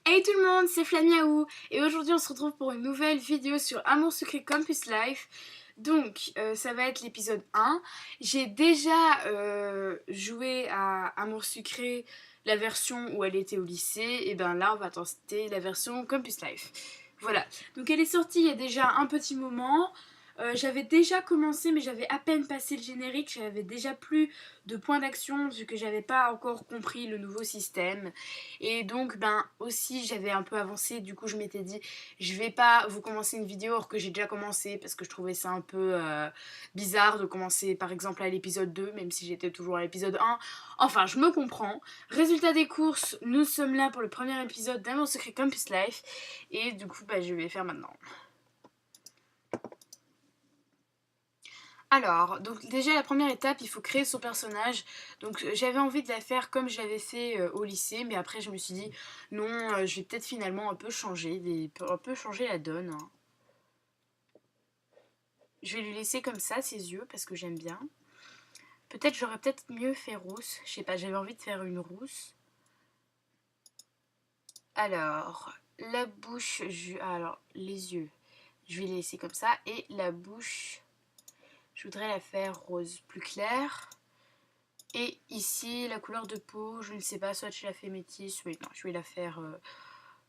Hey tout le monde, c'est Flamiaou et aujourd'hui on se retrouve pour une nouvelle vidéo sur Amour Secret Campus Life. Donc ça va être l'épisode 1. J'ai déjà joué à Amour Sucré la version où elle était au lycée, et ben là on va tester la version Campus Life. Voilà, donc elle est sortie il y a déjà un petit moment. J'avais déjà commencé mais j'avais à peine passé le générique, j'avais déjà plus de points d'action vu que j'avais pas encore compris le nouveau système. Et donc ben aussi j'avais un peu avancé, du coup je m'étais dit je vais pas vous commencer une vidéo alors que j'ai déjà commencé parce que je trouvais ça un peu bizarre de commencer par exemple à l'épisode 2 même si j'étais toujours à l'épisode 1. Enfin je me comprends. Résultat des courses, nous sommes là pour le premier épisode d'Amour Secret Campus Life et du coup je vais faire maintenant. Alors, donc déjà la première étape, il faut créer son personnage. Donc j'avais envie de la faire comme je l'avais fait au lycée, mais après je me suis dit non, je vais peut-être finalement un peu changer la donne, hein. Je vais lui laisser comme ça ses yeux parce que j'aime bien. Peut-être j'aurais peut-être mieux fait rousse. Je sais pas, j'avais envie de faire une rousse. Alors, la bouche, alors les yeux, je vais les laisser comme ça et la bouche, je voudrais la faire rose plus clair. Et ici, la couleur de peau, je ne sais pas, soit je la fais métisse, oui, non, je vais la faire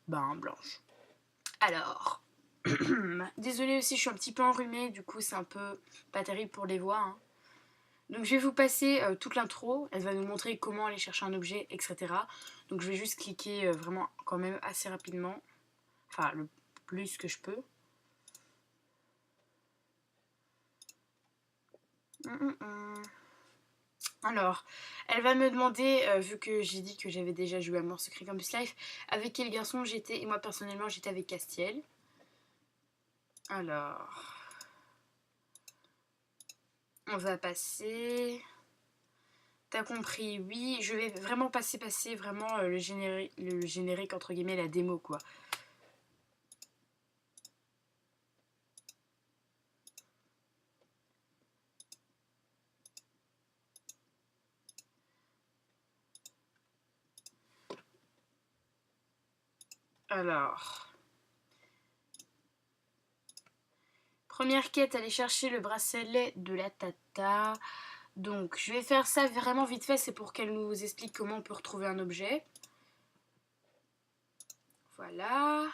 blanche. Alors, désolée aussi, je suis un petit peu enrhumée, du coup c'est un peu pas terrible pour les voix, hein. Donc je vais vous passer toute l'intro, elle va nous montrer comment aller chercher un objet, etc. Donc je vais juste cliquer vraiment quand même assez rapidement, enfin le plus que je peux. Alors, elle va me demander, vu que j'ai dit que j'avais déjà joué à Amour Secret Campus Life, avec quel garçon j'étais, et moi personnellement j'étais avec Castiel. Alors, on va passer. T'as compris, oui, je vais vraiment passer vraiment le générique entre guillemets, la démo quoi. Alors, première quête, aller chercher le bracelet de la Tata. Donc, je vais faire ça vraiment vite fait, c'est pour qu'elle nous explique comment on peut retrouver un objet. Voilà.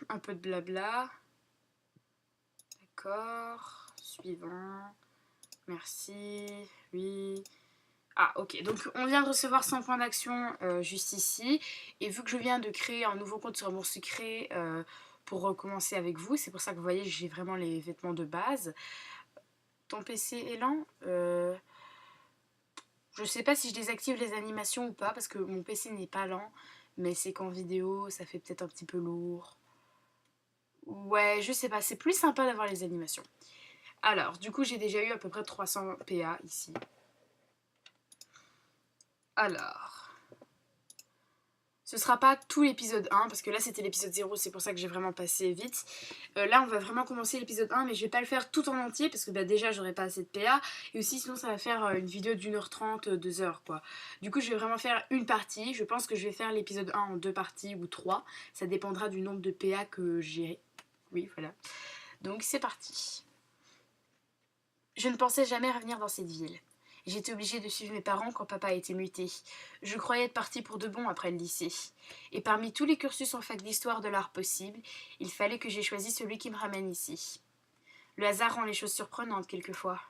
Un peu de blabla. D'accord. Suivant. Merci. Oui. Ah ok, donc on vient de recevoir 100 points d'action juste ici. Et vu que je viens de créer un nouveau compte sur Amour Sucré pour recommencer avec vous, c'est pour ça que vous voyez j'ai vraiment les vêtements de base. Ton PC est lent je sais pas si je désactive les animations ou pas parce que mon PC n'est pas lent. Mais c'est qu'en vidéo ça fait peut-être un petit peu lourd. Ouais, je sais pas, c'est plus sympa d'avoir les animations. Alors, du coup j'ai déjà eu à peu près 300 PA ici. Alors, ce sera pas tout l'épisode 1, parce que là c'était l'épisode 0, c'est pour ça que j'ai vraiment passé vite. Là on va vraiment commencer l'épisode 1, mais je vais pas le faire tout en entier, parce que bah, déjà j'aurai pas assez de PA, et aussi sinon ça va faire une vidéo d'1h30, 2h quoi. Du coup je vais vraiment faire une partie, je pense que je vais faire l'épisode 1 en 2 parties ou 3, ça dépendra du nombre de PA que j'ai. Oui voilà. Donc c'est parti. Je ne pensais jamais revenir dans cette ville. J'étais obligée de suivre mes parents quand papa a été muté. Je croyais être partie pour de bon après le lycée. Et parmi tous les cursus en fac d'histoire de l'art possible, il fallait que j'aie choisi celui qui me ramène ici. Le hasard rend les choses surprenantes quelquefois.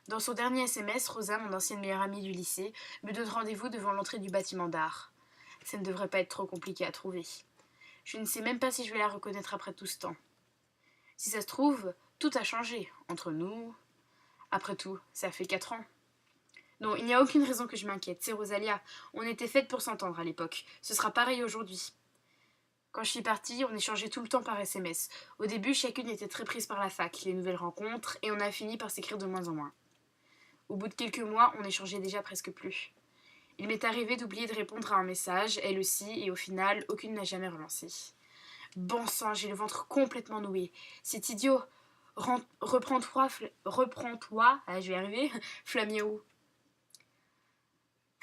Dans son dernier SMS, Rosa, mon ancienne meilleure amie du lycée, me donne rendez-vous devant l'entrée du bâtiment d'art. Ça ne devrait pas être trop compliqué à trouver. Je ne sais même pas si je vais la reconnaître après tout ce temps. Si ça se trouve, tout a changé entre nous. Après tout, ça fait 4 ans. Non, il n'y a aucune raison que je m'inquiète, c'est Rosalia. On était faites pour s'entendre à l'époque. Ce sera pareil aujourd'hui. Quand je suis partie, on échangeait tout le temps par SMS. Au début, chacune était très prise par la fac, les nouvelles rencontres, et on a fini par s'écrire de moins en moins. Au bout de quelques mois, on échangeait déjà presque plus. Il m'est arrivé d'oublier de répondre à un message, elle aussi, et au final, aucune n'a jamais relancé. Bon sang, j'ai le ventre complètement noué. C'est idiot. Reprends-toi, je vais y arriver, Flamiaou.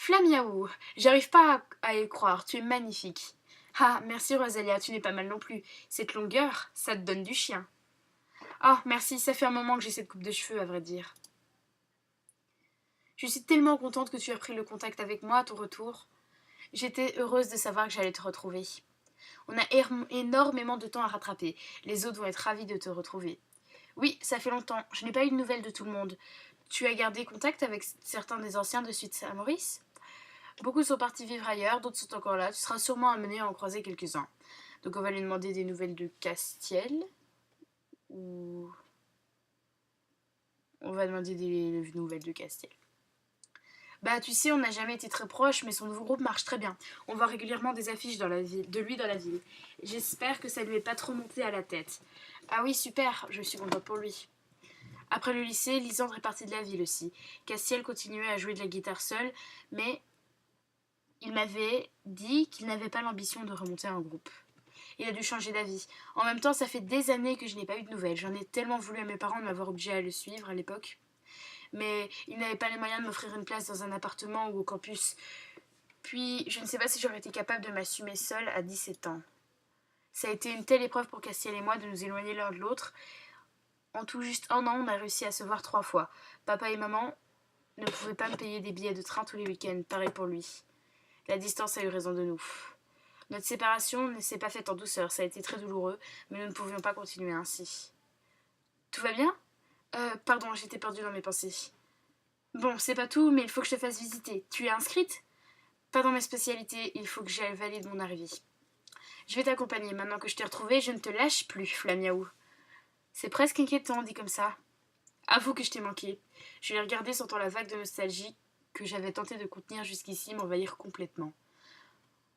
Flamiaou, j'arrive pas à y croire, tu es magnifique. Ah, merci Rosalia, tu n'es pas mal non plus. Cette longueur, ça te donne du chien. Ah, merci, ça fait un moment que j'ai cette coupe de cheveux, à vrai dire. Je suis tellement contente que tu aies pris le contact avec moi à ton retour. J'étais heureuse de savoir que j'allais te retrouver. On a énormément de temps à rattraper. Les autres vont être ravis de te retrouver. Oui, ça fait longtemps. Je n'ai pas eu de nouvelles de tout le monde. Tu as gardé contact avec certains des anciens de Suite à Maurice? Beaucoup sont partis vivre ailleurs, d'autres sont encore là. Tu seras sûrement amené à en croiser quelques-uns. Donc on va lui demander des nouvelles de Castiel. Ou... On va demander des nouvelles de Castiel. Bah tu sais, on n'a jamais été très proches, mais son nouveau groupe marche très bien. On voit régulièrement des affiches de lui dans la ville. J'espère que ça lui est pas trop monté à la tête. Ah oui, super, je suis contente pour lui. Après le lycée, Lisandre est partie de la ville aussi. Castiel continuait à jouer de la guitare seul, mais il m'avait dit qu'il n'avait pas l'ambition de remonter un groupe. Il a dû changer d'avis. En même temps, ça fait des années que je n'ai pas eu de nouvelles. J'en ai tellement voulu à mes parents de m'avoir obligé à le suivre à l'époque. Mais ils n'avaient pas les moyens de m'offrir une place dans un appartement ou au campus. Puis, je ne sais pas si j'aurais été capable de m'assumer seule à 17 ans. Ça a été une telle épreuve pour Castiel et moi de nous éloigner l'un de l'autre. En tout juste un an, on a réussi à se voir 3 fois. Papa et maman ne pouvaient pas me payer des billets de train tous les week-ends, pareil pour lui. La distance a eu raison de nous. Notre séparation ne s'est pas faite en douceur, ça a été très douloureux, mais nous ne pouvions pas continuer ainsi. Tout va bien? Pardon, j'étais perdue dans mes pensées. Bon, c'est pas tout, mais il faut que je te fasse visiter. Tu es inscrite? Pas dans mes spécialités, il faut que j'aille valide mon arrivée. Je vais t'accompagner, maintenant que je t'ai retrouvée, je ne te lâche plus, Flamiaou. C'est presque inquiétant, dit comme ça. Avoue que je t'ai manqué. Je l'ai regardé, sentant la vague de nostalgie que j'avais tenté de contenir jusqu'ici m'envahir complètement.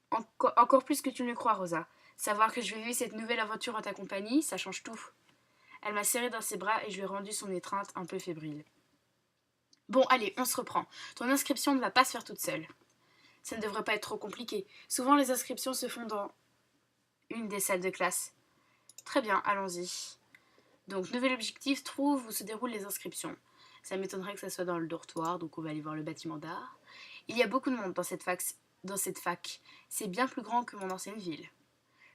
Encore plus que tu ne le crois, Rosa. Savoir que je vais vivre cette nouvelle aventure en ta compagnie, ça change tout. Elle m'a serré dans ses bras et je lui ai rendu son étreinte un peu fébrile. Bon, allez, on se reprend. Ton inscription ne va pas se faire toute seule. Ça ne devrait pas être trop compliqué. Souvent, les inscriptions se font dans une des salles de classe. Très bien, allons-y. Donc, nouvel objectif, trouve où se déroulent les inscriptions. Ça m'étonnerait que ça soit dans le dortoir, donc on va aller voir le bâtiment d'art. Il y a beaucoup de monde dans cette fac. C'est bien plus grand que mon ancienne ville.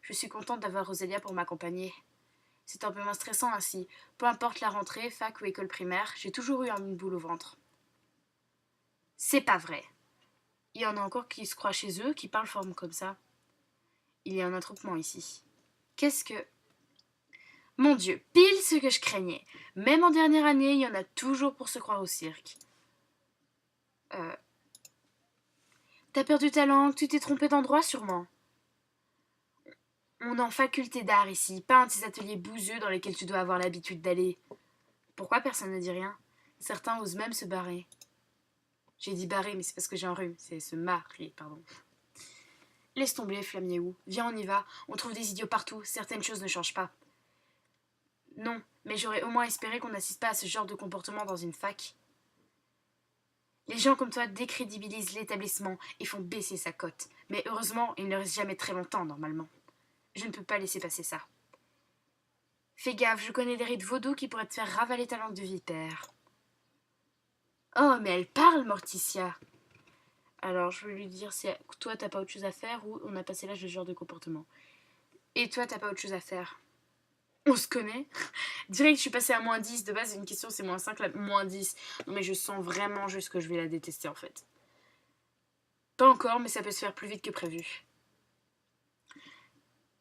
Je suis contente d'avoir Rosalia pour m'accompagner. C'est un peu moins stressant ainsi. Peu importe la rentrée, fac ou école primaire, j'ai toujours eu une boule au ventre. C'est pas vrai. Il y en a encore qui se croient chez eux, qui parlent forme comme ça. Il y a un attroupement ici. Qu'est-ce que... Mon Dieu, pile ce que je craignais. Même en dernière année, il y en a toujours pour se croire au cirque. T'as perdu ta langue, tu t'es trompé d'endroit sûrement. On est en faculté d'art ici, pas un de ces ateliers bouseux dans lesquels tu dois avoir l'habitude d'aller. Pourquoi personne ne dit rien? Certains osent même se barrer. J'ai dit barrer, mais c'est parce que j'ai un rhume. C'est se marrer, pardon. Laisse tomber, Flamiaou. Viens, on y va. On trouve des idiots partout. Certaines choses ne changent pas. Non, mais j'aurais au moins espéré qu'on n'assiste pas à ce genre de comportement dans une fac. Les gens comme toi décrédibilisent l'établissement et font baisser sa cote. Mais heureusement, il ne reste jamais très longtemps, normalement. Je ne peux pas laisser passer ça. Fais gaffe, je connais des rites vaudous qui pourraient te faire ravaler ta langue de vipère. Oh, mais elle parle, Morticia. Alors, je vais lui dire si toi, t'as pas autre chose à faire ou on a passé l'âge de ce genre de comportement. Et toi, t'as pas autre chose à faire. On se connaît. Direct, je suis passée à -10. De base, une question, c'est -5, là, -10. Non, mais je sens vraiment juste que je vais la détester, en fait. Pas encore, mais ça peut se faire plus vite que prévu.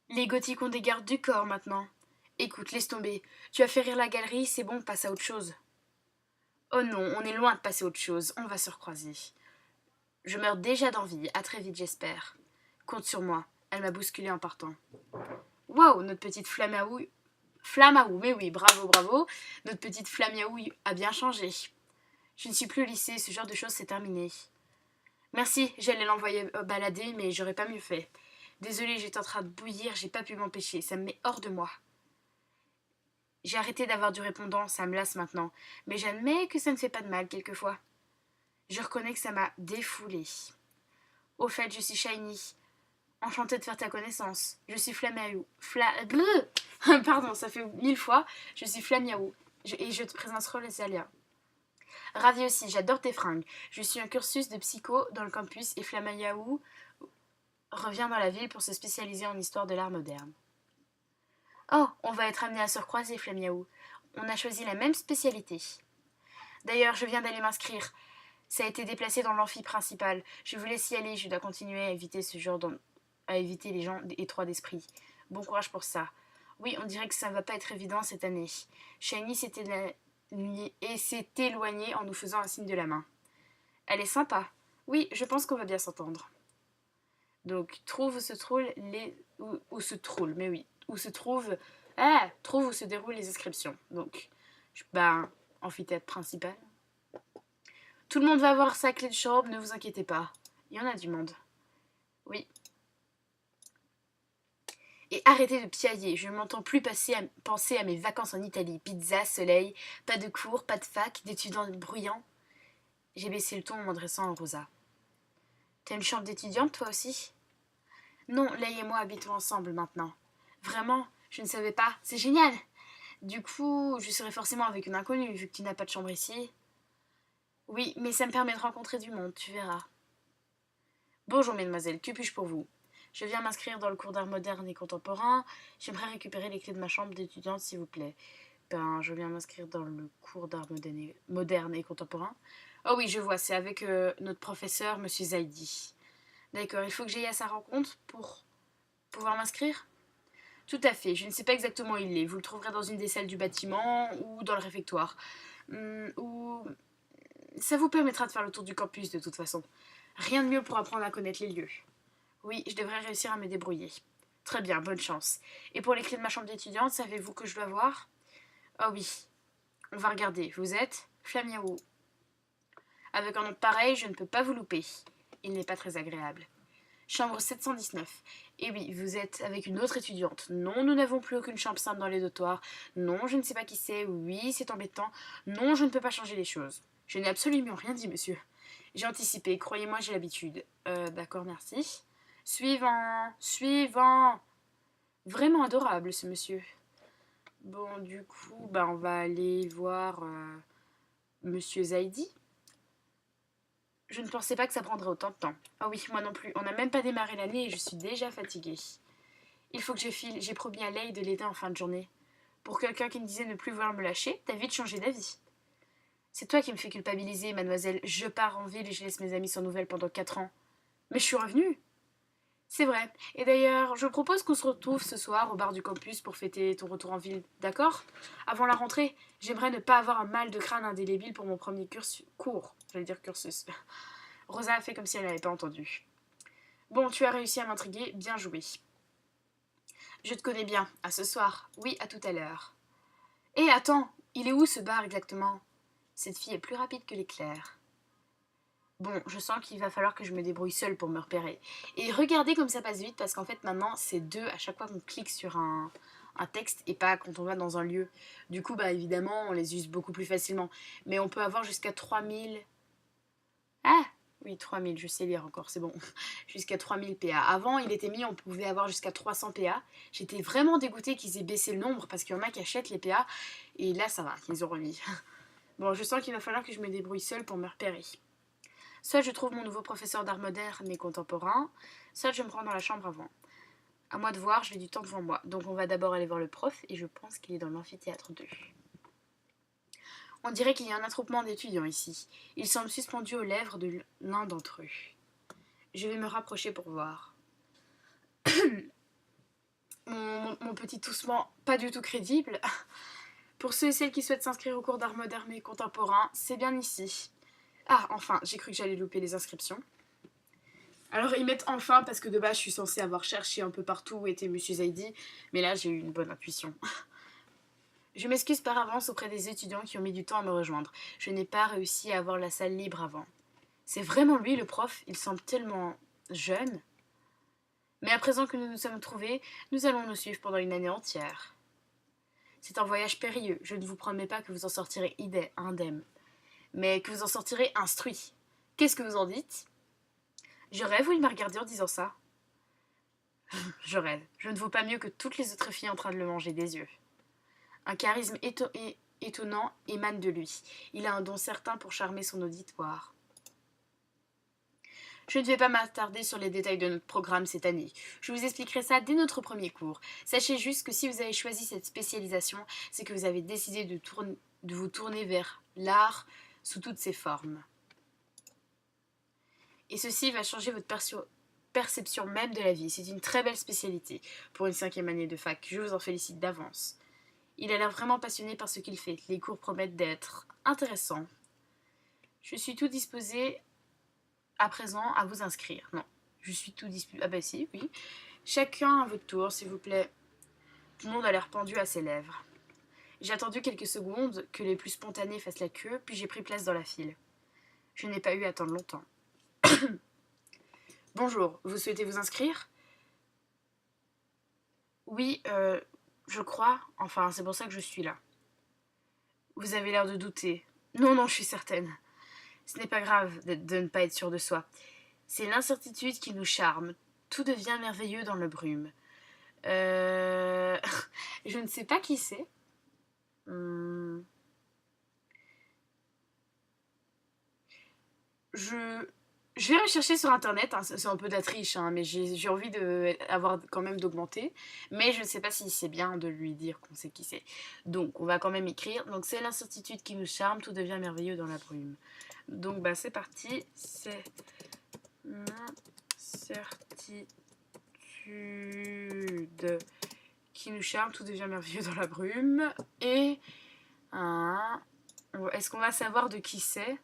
Les gothiques ont des gardes du corps, maintenant. Écoute, laisse tomber. Tu as fait rire la galerie, c'est bon, passe à autre chose. Oh non, on est loin de passer à autre chose. On va se recroiser. Je meurs déjà d'envie. À très vite, j'espère. Compte sur moi. Elle m'a bousculée en partant. Waouh, notre petite Flamiaou... Flamaou, mais oui, bravo, bravo. Notre petite Flamiaou a bien changé. Je ne suis plus au lycée, ce genre de choses c'est terminé. Merci, j'allais l'envoyer balader, mais j'aurais pas mieux fait. Désolée, j'étais en train de bouillir, j'ai pas pu m'empêcher, ça me met hors de moi. J'ai arrêté d'avoir du répondant, ça me lasse maintenant, mais j'admets que ça ne fait pas de mal quelquefois. Je reconnais que ça m'a défoulée. Au fait, je suis Shiny. Enchantée de faire ta connaissance. Je suis Flamiaou. Pardon, ça fait 1000 fois. Je suis Flamiaou. Et je te présenterai Rosalia. Ravi aussi, j'adore tes fringues. Je suis un cursus de psycho dans le campus et Flamayaou revient dans la ville pour se spécialiser en histoire de l'art moderne. Oh, on va être amené à se recroiser, Flamiaou. On a choisi la même spécialité. D'ailleurs, je viens d'aller m'inscrire. Ça a été déplacé dans l'amphi principal. Je vous laisse y aller, je dois continuer à éviter à éviter les gens étroits d'esprit. Bon courage pour ça. Oui, on dirait que ça ne va pas être évident cette année. Shiny s'est éloignée en nous faisant un signe de la main. Elle est sympa. Oui, je pense qu'on va bien s'entendre. Donc, trouve où se trouvent où se trouvent, mais oui, où se trouve... Ah, trouve où se déroulent les inscriptions. Donc, amphithéâtre principal. Tout le monde va avoir sa clé de chambre, ne vous inquiétez pas. Il y en a du monde. Oui. Et arrêtez de piailler, je ne m'entends plus penser à mes vacances en Italie. Pizza, soleil, pas de cours, pas de fac, d'étudiants bruyants. J'ai baissé le ton en m'adressant à Rosa. T'as une chambre d'étudiante, toi aussi? Non, Leï et moi habitons ensemble maintenant. Vraiment, je ne savais pas. C'est génial! Du coup, je serai forcément avec une inconnue, vu que tu n'as pas de chambre ici. Oui, mais ça me permet de rencontrer du monde, tu verras. Bonjour, mesdemoiselles, que puis-je pour vous? Je viens m'inscrire dans le cours d'art moderne et contemporain. J'aimerais récupérer les clés de ma chambre d'étudiante, s'il vous plaît. Je viens m'inscrire dans le cours d'art moderne et contemporain. Oh oui, je vois, c'est avec notre professeur, monsieur Zaidi. D'accord, il faut que j'aille à sa rencontre pour pouvoir m'inscrire? Tout à fait, je ne sais pas exactement où il est. Vous le trouverez dans une des salles du bâtiment ou dans le réfectoire. Ou... Ça vous permettra de faire le tour du campus de toute façon. Rien de mieux pour apprendre à connaître les lieux. Oui, je devrais réussir à me débrouiller. Très bien, bonne chance. Et pour les clés de ma chambre d'étudiante, savez-vous que je dois voir? Oh oui, on va regarder. Vous êtes Flamiaou. Avec un nom pareil, je ne peux pas vous louper. Il n'est pas très agréable. Chambre 719. Et oui, vous êtes avec une autre étudiante. Non, nous n'avons plus aucune chambre simple dans les dortoirs. Non, je ne sais pas qui c'est. Oui, c'est embêtant. Non, je ne peux pas changer les choses. Je n'ai absolument rien dit, monsieur. J'ai anticipé, croyez-moi, j'ai l'habitude. D'accord, merci. Suivant. Vraiment adorable, ce monsieur. Bon, du coup, on va aller voir monsieur Zaidi. Je ne pensais pas que ça prendrait autant de temps. Ah oui, moi non plus. On n'a même pas démarré l'année et je suis déjà fatiguée. Il faut que je file. J'ai promis à Leï de l'aider en fin de journée. Pour quelqu'un qui me disait ne plus vouloir me lâcher, t'as vite changé d'avis. C'est toi qui me fais culpabiliser, mademoiselle. Je pars en ville et je laisse mes amis sans nouvelles pendant 4 ans. Mais je suis revenue. C'est vrai. Et d'ailleurs, je propose qu'on se retrouve ce soir au bar du campus pour fêter ton retour en ville, d'accord? Avant la rentrée, j'aimerais ne pas avoir un mal de crâne indélébile pour mon premier cours. J'allais dire cursus. Rosa a fait comme si elle n'avait pas entendu. Bon, tu as réussi à m'intriguer, bien joué. Je te connais bien. À ce soir. Oui, à tout à l'heure. Hé, attends, il est où ce bar exactement? Cette fille est plus rapide que l'éclair. Bon, je sens qu'il va falloir que je me débrouille seule pour me repérer. Et regardez comme ça passe vite, parce qu'en fait maintenant c'est 2 à chaque fois qu'on clique sur un texte et pas quand on va dans un lieu. Du coup, évidemment, on les use beaucoup plus facilement. Mais on peut avoir jusqu'à 3000... Ah oui, 3000, je sais lire encore, c'est bon. Jusqu'à 3000 PA. Avant, il était mis, on pouvait avoir jusqu'à 300 PA. J'étais vraiment dégoûtée qu'ils aient baissé le nombre, parce qu'il y en a qui achètent les PA. Et là, ça va, ils ont remis. Bon, je sens qu'il va falloir que je me débrouille seule pour me repérer. Soit je trouve mon nouveau professeur d'art moderne et contemporain, soit je me rends dans la chambre avant. À moi de voir, j'ai du temps devant moi. Donc on va d'abord aller voir le prof et je pense qu'il est dans l'amphithéâtre 2. On dirait qu'il y a un attroupement d'étudiants ici. Ils semblent suspendus aux lèvres de l'un d'entre eux. Je vais me rapprocher pour voir. mon petit toussement pas du tout crédible. Pour ceux et celles qui souhaitent s'inscrire au cours d'art moderne et contemporain, c'est bien ici. Ah, enfin, j'ai cru que j'allais louper les inscriptions. Alors, ils mettent enfin, parce que de base, je suis censée avoir cherché un peu partout où était Monsieur Zaidi, mais là, j'ai eu une bonne intuition. Je m'excuse par avance auprès des étudiants qui ont mis du temps à me rejoindre. Je n'ai pas réussi à avoir la salle libre avant. C'est vraiment lui, le prof. Il semble tellement jeune. Mais à présent que nous nous sommes trouvés, nous allons nous suivre pendant une année entière. C'est un voyage périlleux. Je ne vous promets pas que vous en sortirez indemne, mais que vous en sortirez instruit. Qu'est-ce que vous en dites? Je rêve ou il m'a regardé en disant ça? Je rêve. Je ne vaux pas mieux que toutes les autres filles en train de le manger des yeux. Un charisme étonnant émane de lui. Il a un don certain pour charmer son auditoire. Je ne vais pas m'attarder sur les détails de notre programme cette année. Je vous expliquerai ça dès notre premier cours. Sachez juste que si vous avez choisi cette spécialisation, c'est que vous avez décidé de vous tourner vers l'art sous toutes ses formes. Et ceci va changer votre perception même de la vie. C'est une très belle spécialité pour une 5e année de fac. Je vous en félicite d'avance. Il a l'air vraiment passionné par ce qu'il fait. Les cours promettent d'être intéressants. Je suis tout disposée à présent à vous inscrire. Non, je suis tout disposée. Ah bah si, oui. Chacun à votre tour, s'il vous plaît. Tout le monde a l'air pendu à ses lèvres. J'ai attendu quelques secondes que les plus spontanés fassent la queue, puis j'ai pris place dans la file. Je n'ai pas eu à attendre longtemps. Bonjour, vous souhaitez vous inscrire? Oui, je crois. Enfin, c'est pour ça que je suis là. Vous avez l'air de douter. Non, non, je suis certaine. Ce n'est pas grave de ne pas être sûr de soi. C'est l'incertitude qui nous charme. Tout devient merveilleux dans le brume. Je ne sais pas qui c'est. Je vais rechercher sur internet, hein, c'est un peu de la triche, hein, mais j'ai envie d'avoir quand même d'augmenter. Mais je ne sais pas si c'est bien de lui dire qu'on sait qui c'est. Donc on va quand même écrire. Donc c'est l'incertitude qui nous charme, tout devient merveilleux dans la brume. Donc bah c'est parti. C'est l'incertitude qui nous charme, tout devient merveilleux dans la brume. Et est-ce qu'on va savoir de qui c'est?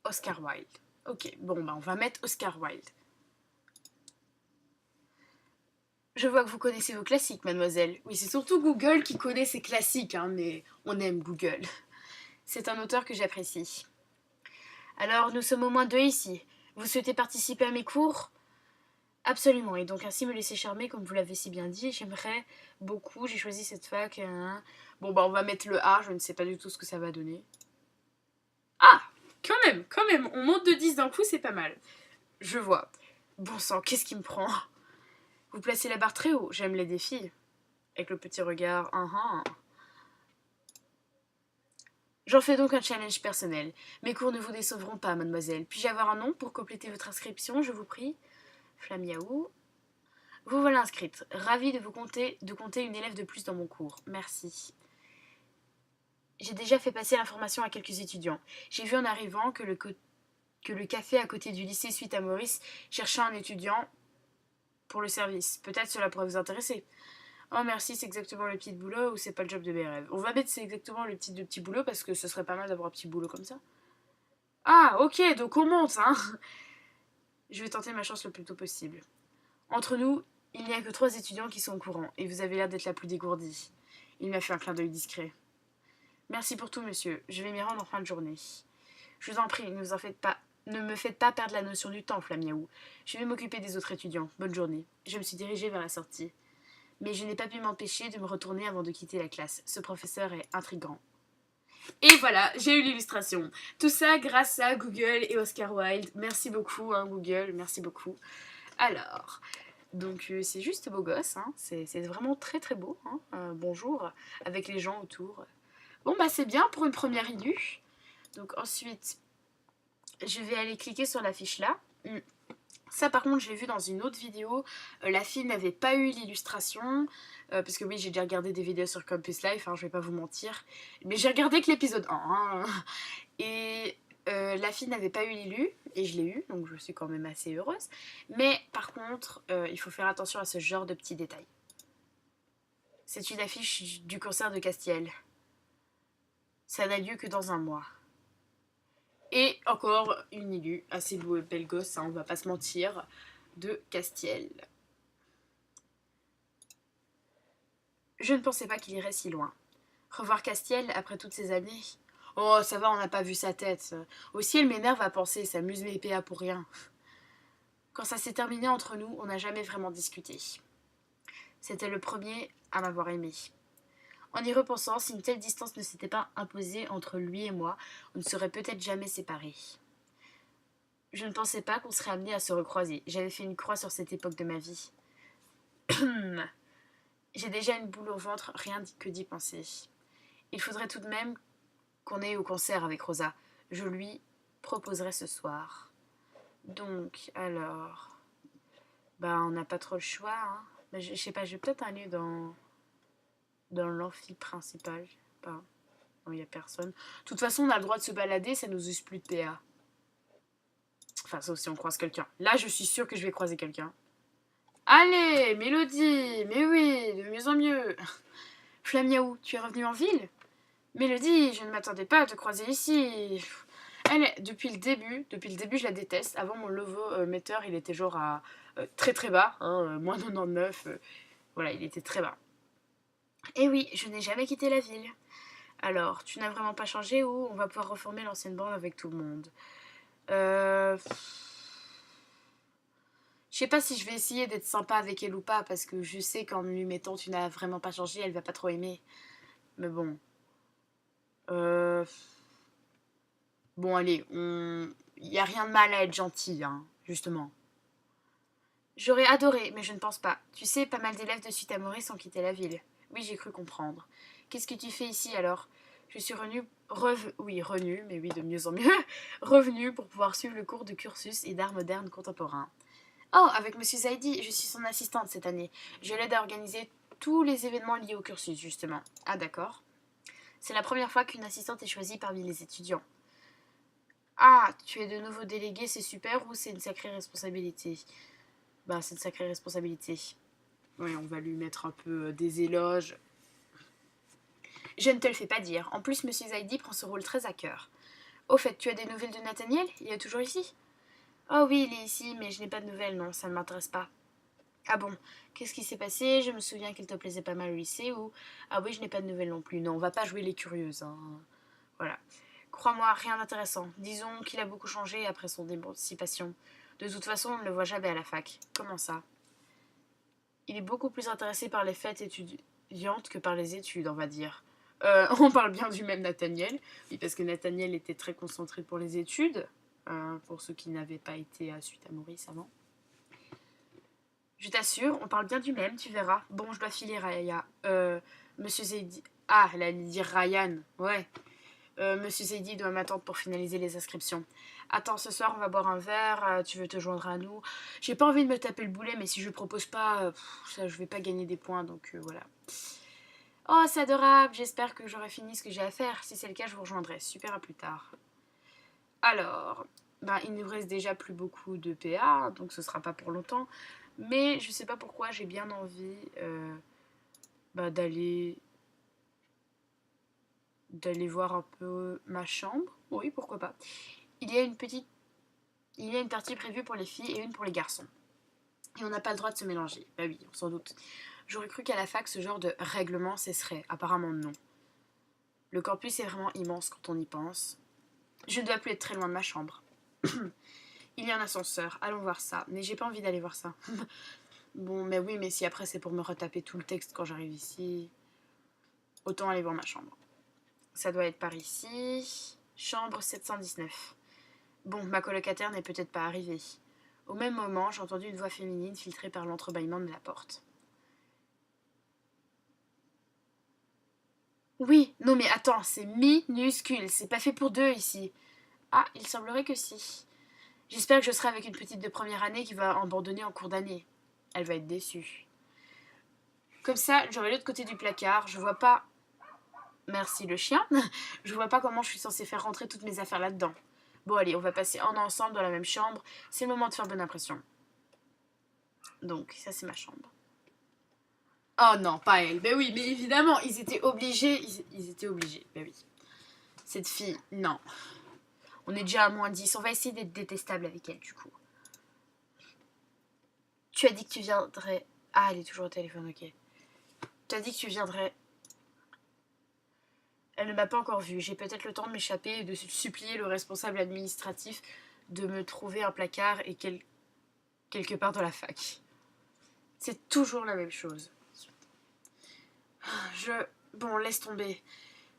Oscar Wilde. Ok, bon, bah on va mettre Oscar Wilde. Je vois que vous connaissez vos classiques, mademoiselle. Oui, c'est surtout Google qui connaît ses classiques, hein, mais on aime Google. C'est un auteur que j'apprécie. Alors, nous sommes au moins 2 ici. Vous souhaitez participer à mes cours? Absolument, et donc ainsi me laisser charmer, comme vous l'avez si bien dit. J'aimerais beaucoup, j'ai choisi cette fac. Bon, bah on va mettre le A, je ne sais pas du tout ce que ça va donner. Ah! Quand même, on monte de 10 d'un coup, c'est pas mal. Je vois. Bon sang, qu'est-ce qui me prend? Vous placez la barre très haut, j'aime les défis. Avec le petit regard, J'en fais donc un challenge personnel. Mes cours ne vous décevront pas, mademoiselle. Puis-je avoir un nom pour compléter votre inscription, je vous prie? Flamiaou. Vous voilà inscrite. Ravie de compter une élève de plus dans mon cours. Merci. J'ai déjà fait passer l'information à quelques étudiants. J'ai vu en arrivant que le café à côté du lycée Suite à Maurice cherchait un étudiant pour le service. Peut-être cela pourrait vous intéresser. Oh merci, c'est exactement le petit boulot ou c'est pas le job de mes rêves. On va mettre c'est exactement le petit boulot parce que ce serait pas mal d'avoir un petit boulot comme ça. Ah ok, donc on monte, hein. Je vais tenter ma chance le plus tôt possible. Entre nous, il n'y a que 3 étudiants qui sont au courant et vous avez l'air d'être la plus dégourdie. Il m'a fait un clin d'œil discret. Merci pour tout, monsieur. Je vais m'y rendre en fin de journée. Je vous en prie, ne me faites pas perdre la notion du temps, Flamiaou. Je vais m'occuper des autres étudiants. Bonne journée. Je me suis dirigée vers la sortie. Mais je n'ai pas pu m'empêcher de me retourner avant de quitter la classe. Ce professeur est intrigant. Et voilà, j'ai eu l'illustration. Tout ça grâce à Google et Oscar Wilde. Merci beaucoup, hein, Google, merci beaucoup. Alors, donc c'est juste beau gosse, hein, c'est vraiment très très beau. Hein, bonjour, avec les gens autour. Bon, bah c'est bien pour une première illus. Donc ensuite, je vais aller cliquer sur la fiche là. Ça par contre, je l'ai vu dans une autre vidéo. La fille n'avait pas eu l'illustration. Parce que oui, j'ai déjà regardé des vidéos sur Campus Life, hein, je vais pas vous mentir. Mais j'ai regardé que l'épisode 1. Hein. Et la fille n'avait pas eu l'illu. Et je l'ai eu, donc je suis quand même assez heureuse. Mais par contre, il faut faire attention à ce genre de petits détails. C'est une affiche du concert de Castiel. Ça n'a lieu que dans un mois. Et encore une illue, assez belle gosse, hein, on va pas se mentir, de Castiel. Je ne pensais pas qu'il irait si loin. Revoir Castiel après toutes ces années. Oh, ça va, on n'a pas vu sa tête. Aussi, elle m'énerve à penser, s'amuse mes PA pour rien. Quand ça s'est terminé entre nous, on n'a jamais vraiment discuté. C'était le premier à m'avoir aimé. En y repensant, si une telle distance ne s'était pas imposée entre lui et moi, on ne serait peut-être jamais séparés. Je ne pensais pas qu'on serait amenés à se recroiser. J'avais fait une croix sur cette époque de ma vie. J'ai déjà une boule au ventre, rien que d'y penser. Il faudrait tout de même qu'on aille au concert avec Rosa. Je lui proposerai ce soir. Donc, alors... Bah, on n'a pas trop le choix, hein. Bah, je sais pas, je vais peut-être aller dans l'amphi principal. Je sais pas. Non, il n'y a personne. De toute façon, on a le droit de se balader, ça nous use plus de PA. Enfin, sauf si on croise quelqu'un. Là, je suis sûre que je vais croiser quelqu'un. Allez, Mélodie, mais oui, de mieux en mieux. Flamiaou, tu es revenue en ville? Mélodie, je ne m'attendais pas à te croiser ici. Elle, depuis le début, je la déteste. Avant, mon level metteur, il était genre à très très bas, hein, moins 99. Voilà, il était très bas. Et oui, je n'ai jamais quitté la ville. Alors, tu n'as vraiment pas changé ou on va pouvoir reformer l'ancienne bande avec tout le monde? Je sais pas si je vais essayer d'être sympa avec elle ou pas, parce que je sais qu'en lui mettant tu n'as vraiment pas changé, elle va pas trop aimer. Mais bon. Euh... Bon, allez, il y a rien de mal à être gentil, hein, justement. J'aurais adoré, mais je ne pense pas. Tu sais, pas mal d'élèves de Suite à Maurice ont quitté la ville. Oui, j'ai cru comprendre. Qu'est-ce que tu fais ici alors? Je suis revenue, mais oui, de mieux en mieux, revenue pour pouvoir suivre le cours de cursus et d'art moderne contemporain. Oh, avec Monsieur Zaidi, je suis son assistante cette année. Je l'aide à organiser tous les événements liés au cursus, justement. Ah, d'accord. C'est la première fois qu'une assistante est choisie parmi les étudiants. Ah, tu es de nouveau délégué, c'est super ou c'est une sacrée responsabilité? Bah, c'est une sacrée responsabilité. Oui, on va lui mettre un peu des éloges. Je ne te le fais pas dire. En plus, Monsieur Zaidi prend ce rôle très à cœur. Au fait, tu as des nouvelles de Nathaniel? Il est toujours ici? Oh oui, il est ici, mais je n'ai pas de nouvelles, non, ça ne m'intéresse pas. Ah bon, qu'est-ce qui s'est passé? Je me souviens qu'il te plaisait pas mal au lycée ou... Ah oui, je n'ai pas de nouvelles non plus. Non, on va pas jouer les curieuses, hein. Voilà. Crois-moi, rien d'intéressant. Disons qu'il a beaucoup changé après son émancipation. De toute façon, on ne le voit jamais à la fac. Comment ça? Il est beaucoup plus intéressé par les fêtes étudiantes que par les études, on va dire. On parle bien du même Nathaniel. Oui, parce que Nathaniel était très concentré pour les études. Pour ceux qui n'avaient pas été à Suite à Maurice avant. Je t'assure, on parle bien du même, tu verras. Bon, je dois filer, Raya. Monsieur Zaidi... Ah, elle allait dire Ryan. Ouais. Monsieur Zaidi doit m'attendre pour finaliser les inscriptions. Attends, ce soir, on va boire un verre. Tu veux te joindre à nous? J'ai pas envie de me taper le boulet, mais si je propose pas, ça, je vais pas gagner des points, donc voilà. Oh, c'est adorable. J'espère que j'aurai fini ce que j'ai à faire. Si c'est le cas, je vous rejoindrai. Super, à plus tard. Alors, ben, il nous reste déjà plus beaucoup de PA, donc ce sera pas pour longtemps. Mais je sais pas pourquoi j'ai bien envie d'aller voir un peu ma chambre. Oui, pourquoi pas. Il y a une partie prévue pour les filles et une pour les garçons. Et on n'a pas le droit de se mélanger. Bah oui, sans doute. J'aurais cru qu'à la fac, ce genre de règlement cesserait. Apparemment non. Le campus est vraiment immense quand on y pense. Je ne dois plus être très loin de ma chambre. Il y a un ascenseur, allons voir ça. Mais j'ai pas envie d'aller voir ça. Bon, mais oui, mais si après c'est pour me retaper tout le texte quand j'arrive ici, autant aller voir ma chambre. Ça doit être par ici. Chambre 719. Bon, ma colocataire n'est peut-être pas arrivée. Au même moment, j'ai entendu une voix féminine filtrée par l'entrebâillement de la porte. Oui, non mais attends, c'est minuscule, c'est pas fait pour deux ici. Ah, il semblerait que si. J'espère que je serai avec une petite de première année qui va abandonner en cours d'année. Elle va être déçue. Comme ça, j'aurai l'autre côté du placard, je vois pas... Merci le chien. Je vois pas comment je suis censée faire rentrer toutes mes affaires là-dedans. Bon allez, on va passer un an ensemble dans la même chambre. C'est le moment de faire bonne impression. Donc, ça c'est ma chambre. Oh non, pas elle. Ben oui, mais évidemment, ils étaient obligés. Ils étaient obligés, ben oui. Cette fille, non. On est déjà à -10. On va essayer d'être détestable avec elle, du coup. Tu as dit que tu viendrais... Ah, elle est toujours au téléphone, ok. Tu as dit que tu viendrais... Elle ne m'a pas encore vue. J'ai peut-être le temps de m'échapper et de supplier le responsable administratif de me trouver un placard et quelque part dans la fac. C'est toujours la même chose. Bon, laisse tomber.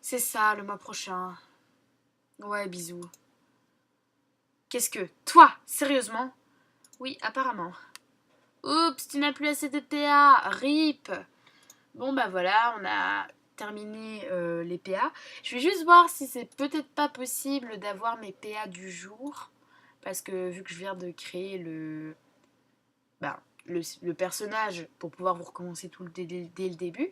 C'est ça, le mois prochain. Ouais, bisous. Qu'est-ce que... Toi, sérieusement? Oui, apparemment. Oups, tu n'as plus assez de PA. RIP. Bon bah voilà, on a terminé les PA. Je vais juste voir si c'est peut-être pas possible d'avoir mes PA du jour. Parce que vu que je viens de créer le personnage pour pouvoir vous recommencer tout dès le début.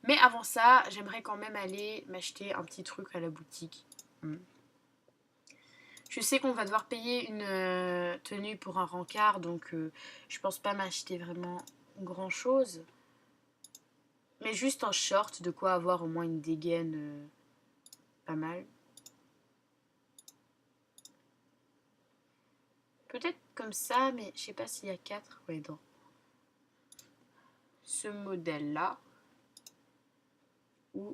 Mais avant ça, j'aimerais quand même aller m'acheter un petit truc à la boutique. Je sais qu'on va devoir payer une tenue pour un rencard, donc je pense pas m'acheter vraiment grand chose. Mais juste en short, de quoi avoir au moins une dégaine pas mal. Peut-être comme ça, mais je sais pas s'il y a 4. Ouais, dans ce modèle-là. Ou.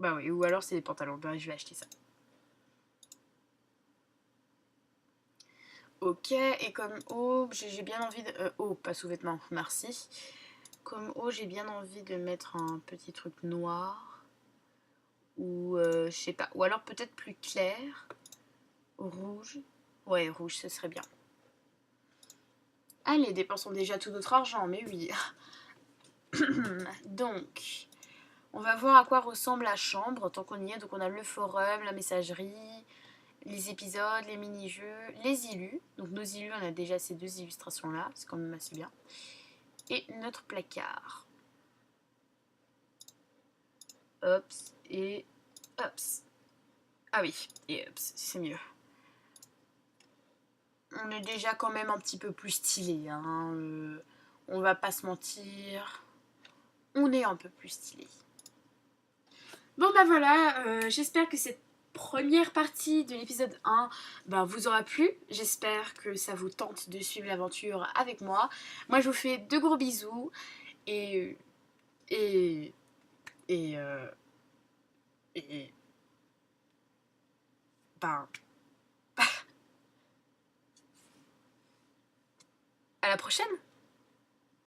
Bah oui, ou alors c'est des pantalons. Bah, je vais acheter ça. Ok, et comme haut, j'ai bien envie de. Oh, pas sous-vêtements, merci. Comme haut, j'ai bien envie de mettre un petit truc noir. Ou je sais pas. Ou alors peut-être plus clair. Rouge. Ouais, rouge, ce serait bien. Allez, dépensons déjà tout notre argent, mais oui. Donc, on va voir à quoi ressemble la chambre tant qu'on y est. Donc, on a le forum, la messagerie, les épisodes, les mini-jeux, les illus. Donc, nos illus, on a déjà ces 2 illustrations-là. C'est quand même assez bien. Et notre placard. Hops et hops. Ah oui, et hops, c'est mieux. On est déjà quand même un petit peu plus stylé. Hein. On va pas se mentir. On est un peu plus stylé. Bon bah voilà, j'espère que cette première partie de l'épisode 1 vous aura plu. J'espère que ça vous tente de suivre l'aventure avec moi. Moi je vous fais de gros bisous et et et et ben à la prochaine.